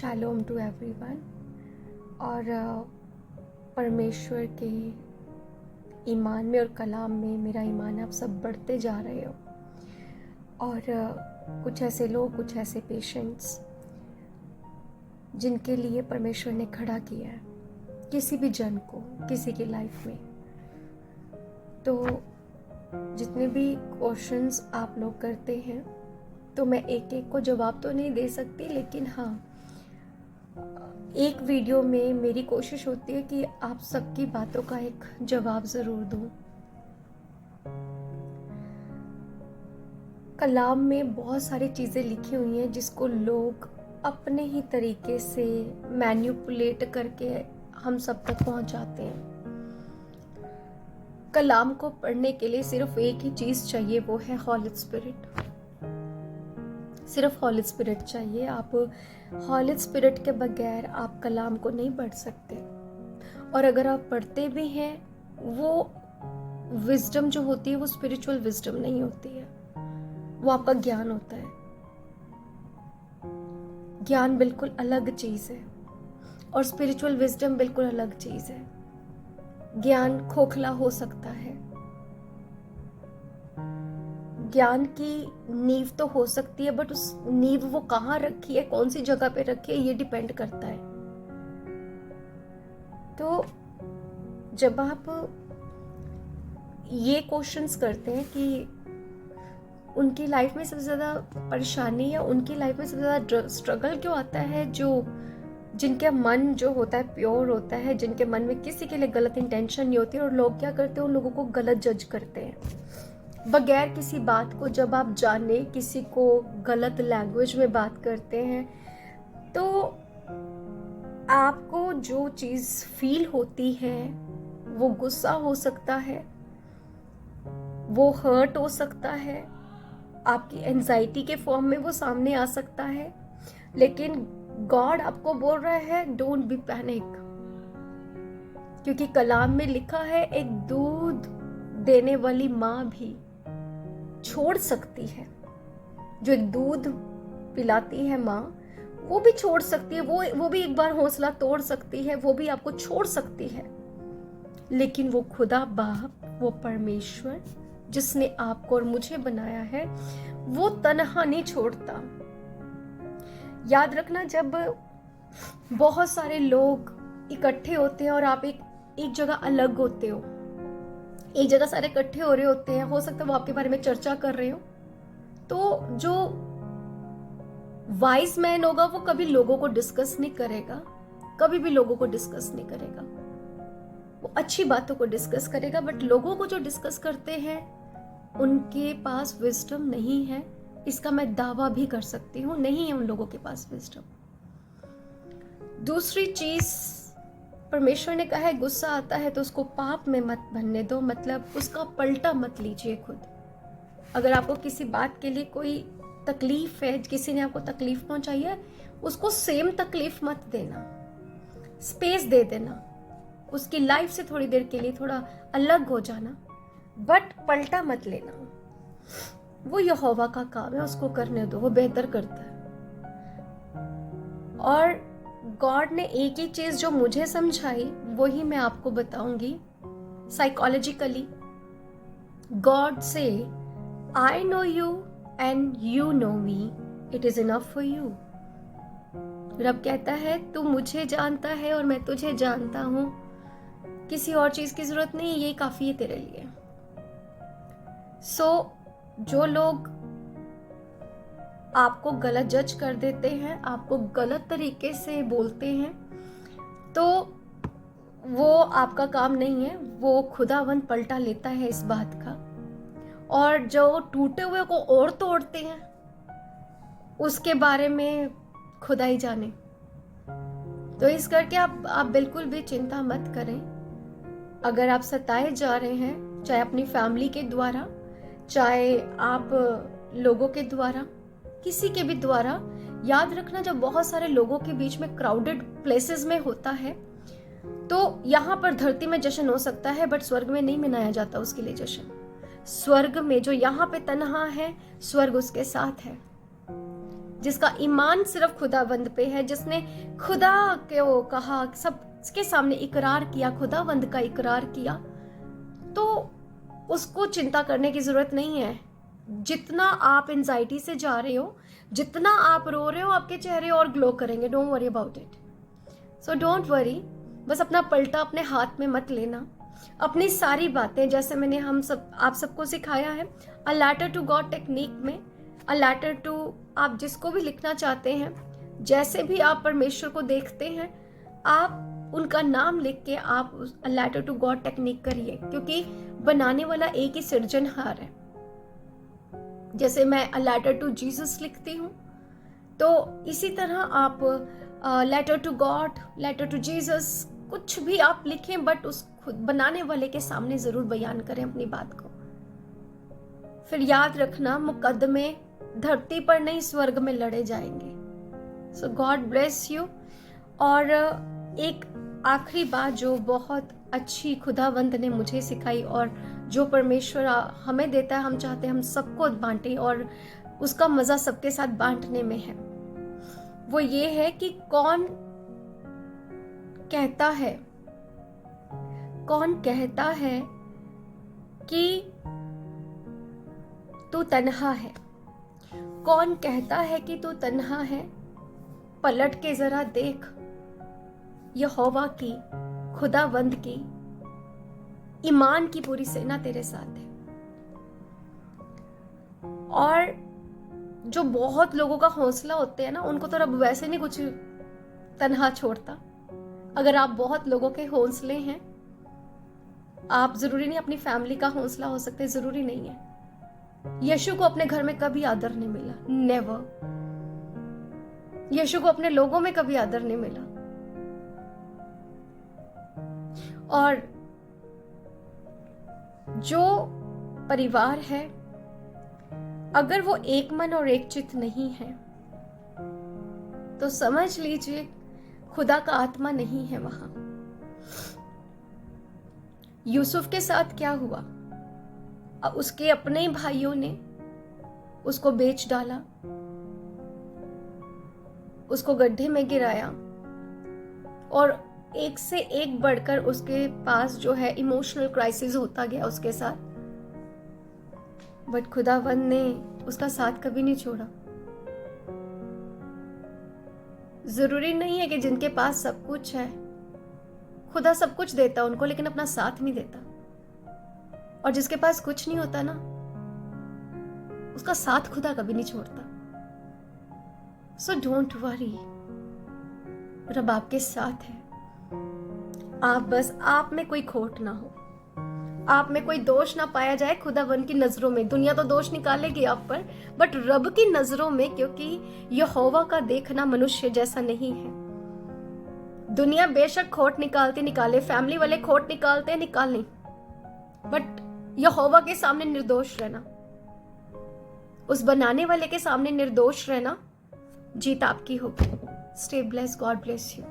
Shalom to everyone. और परमेश्वर के ईमान में और कलाम में मेरा ईमान आप सब बढ़ते जा रहे हो। और कुछ ऐसे लोग, कुछ ऐसे पेशेंट्स जिनके लिए परमेश्वर ने खड़ा किया है किसी भी जन को, किसी की लाइफ में। तो जितने भी क्वेश्चंस आप लोग करते हैं, तो मैं एक एक को जवाब तो नहीं दे सकती, लेकिन हाँ, एक वीडियो में मेरी कोशिश होती है कि आप सबकी बातों का एक जवाब ज़रूर दूं। कलाम में बहुत सारी चीज़ें लिखी हुई हैं जिसको लोग अपने ही तरीके से मैनिपुलेट करके हम सब तक पहुंचाते हैं। कलाम को पढ़ने के लिए सिर्फ एक ही चीज़ चाहिए, वो है हॉली स्पिरिट। सिर्फ हॉली स्पिरिट चाहिए। आप हॉली स्पिरिट के बगैर आप कलाम को नहीं पढ़ सकते। और अगर आप पढ़ते भी हैं, वो विजडम जो होती है वो स्पिरिचुअल विजडम नहीं होती है, वो आपका ज्ञान होता है। ज्ञान बिल्कुल अलग चीज़ है और स्पिरिचुअल विजडम बिल्कुल अलग चीज़ है। ज्ञान खोखला हो सकता है, ज्ञान की नींव तो हो सकती है, बट उस नींव वो कहाँ रखी है, कौन सी जगह पे रखी है, ये डिपेंड करता है। तो जब आप ये क्वेश्चंस करते हैं कि उनकी लाइफ में सबसे ज़्यादा परेशानी या उनकी लाइफ में सबसे ज़्यादा स्ट्रगल क्यों आता है, जो जिनके मन जो होता है प्योर होता है, जिनके मन में किसी के लिए गलत इंटेंशन नहीं होती, और लोग क्या करते हैं, उन लोगों को गलत जज करते हैं बगैर किसी बात को। जब आप जाने किसी को गलत लैंग्वेज में बात करते हैं, तो आपको जो चीज़ फील होती है वो गुस्सा हो सकता है, वो हर्ट हो सकता है, आपकी एंजाइटी के फॉर्म में वो सामने आ सकता है। लेकिन गॉड आपको बोल रहा है डोंट बी पैनिक, क्योंकि कलाम में लिखा है एक दूध देने वाली माँ भी छोड़ सकती है। जो एक दूध पिलाती है माँ, वो भी छोड़ सकती है, वो भी एक बार हौसला तोड़ सकती है, वो भी आपको छोड़ सकती है। लेकिन वो खुदा बाप, वो परमेश्वर जिसने आपको और मुझे बनाया है, वो तन्हा नहीं छोड़ता। याद रखना, जब बहुत सारे लोग इकट्ठे होते हैं और आप एक जगह अलग होते हो, एक जगह सारे इकट्ठे हो रहे होते हैं, हो सकता है वो आपके बारे में चर्चा कर रहे हो, तो जो वाइज मैन होगा वो कभी लोगों को डिस्कस नहीं करेगा, कभी भी लोगों को डिस्कस नहीं करेगा। वो अच्छी बातों को डिस्कस करेगा, बट लोगों को जो डिस्कस करते हैं उनके पास विजडम नहीं है। इसका मैं दावा भी कर सकती हूँ, नहीं है उन लोगों के पास विजडम। दूसरी चीज, परमेश्वर ने कहा है गुस्सा आता है तो उसको पाप में मत बनने दो, मतलब उसका पलटा मत लीजिए खुद। अगर आपको किसी बात के लिए कोई तकलीफ है, किसी ने आपको तकलीफ पहुंचाई है, उसको सेम तकलीफ मत देना, स्पेस दे देना, उसकी लाइफ से थोड़ी देर के लिए थोड़ा अलग हो जाना, बट पलटा मत लेना। वो यहोवा का काम है, उसको करने दो, वो बेहतर करता है। और गॉड ने एक ही चीज जो मुझे समझाई वही मैं आपको बताऊंगी। साइकोलॉजिकली गॉड से I know you and you know me, it is enough for you. रब कहता है तू मुझे जानता है और मैं तुझे जानता हूं, किसी और चीज की जरूरत नहीं, ये काफी है तेरे लिए। सो जो लोग आपको गलत जज कर देते हैं, आपको गलत तरीके से बोलते हैं, तो वो आपका काम नहीं है, वो खुदावंद पलटा लेता है इस बात का। और जो टूटे हुए को और तोड़ते हैं, उसके बारे में खुदा ही जाने। तो इस करके आप बिल्कुल भी चिंता मत करें। अगर आप सताए जा रहे हैं, चाहे अपनी फैमिली के द्वारा, चाहे आप लोगों के द्वारा, किसी के भी द्वारा, याद रखना जब बहुत सारे लोगों के बीच में क्राउडेड प्लेसेस में होता है, तो यहाँ पर धरती में जश्न हो सकता है, बट स्वर्ग में नहीं मनाया जाता उसके लिए जश्न। स्वर्ग में जो यहाँ पे तन्हा है, स्वर्ग उसके साथ है। जिसका ईमान सिर्फ खुदावंद पे है, जिसने खुदा को कहा, सबके सामने इकरार किया, खुदावंद का इकरार किया, तो उसको चिंता करने की जरूरत नहीं है। जितना आप एंजाइटी से जा रहे हो, जितना आप रो रहे हो, आपके चेहरे और ग्लो करेंगे। Don't worry about it. So don't worry, बस अपना पलटा अपने हाथ में मत लेना। अपनी सारी बातें, जैसे मैंने आप सबको सिखाया है, a letter to God technique में, अ लेटर टू, आप जिसको भी लिखना चाहते हैं, जैसे भी आप परमेश्वर को देखते हैं, आप उनका नाम लिख के आप a letter to God technique करिए, क्योंकि बनाने वाला एक ही सृजनहार है। जैसे मैं अ लेटर टू जीसस लिखती हूँ, तो इसी तरह आप letter to God, letter to Jesus, कुछ भी आप लिखें, बट उस खुद बनाने वाले के सामने जरूर बयान करें अपनी बात को। फिर याद रखना, मुकदमे धरती पर नहीं स्वर्ग में लड़े जाएंगे। सो गॉड ब्लेस यू। और एक आखिरी बात जो बहुत अच्छी खुदावंद ने मुझे सिखाई, और जो परमेश्वर हमें देता है, हम चाहते हैं हम सबको बांटें, और उसका मजा सबके साथ बांटने में है, वो ये है कि कौन कहता है कि तू तन्हा है। कौन कहता है कि तू तन्हा है? पलट के जरा देख, यहोवा की, खुदावंद की, ईमान की पूरी सेना तेरे साथ है। और जो बहुत लोगों का हौसला होते हैं ना, उनको तो रब वैसे नहीं कुछ तन्हा छोड़ता। अगर आप बहुत लोगों के हौसले हैं, आप जरूरी नहीं अपनी फैमिली का हौसला हो सकते, जरूरी नहीं है। यीशु को अपने घर में कभी आदर नहीं मिला, नेवर। यीशु को अपने लोगों में कभी आदर नहीं मिला। और जो परिवार है, अगर वो एक मन और एक चित्त नहीं है, तो समझ लीजिए खुदा का आत्मा नहीं है वहां। यूसुफ के साथ क्या हुआ? उसके अपने भाइयों ने उसको बेच डाला, उसको गड्ढे में गिराया, और एक से एक बढ़कर उसके पास जो है इमोशनल क्राइसिस होता गया उसके साथ। बट खुदावंद ने उसका साथ कभी नहीं छोड़ा। जरूरी नहीं है कि जिनके पास सब कुछ है, खुदा सब कुछ देता उनको, लेकिन अपना साथ नहीं देता। और जिसके पास कुछ नहीं होता ना, उसका साथ खुदा कभी नहीं छोड़ता। सो डोंट वरी, रब आपके साथ है। आप में कोई खोट ना हो, आप में कोई दोष ना पाया जाए खुदावन की नजरों में। दुनिया तो दोष निकालेगी आप पर, बट रब की नजरों में, क्योंकि यहोवा का देखना मनुष्य जैसा नहीं है। दुनिया बेशक खोट निकाले, फैमिली वाले खोट निकालें, बट यहोवा के सामने निर्दोष रहना, उस बनाने वाले के सामने निर्दोष रहना, जीत आपकी होगी। Stay bless, God bless you.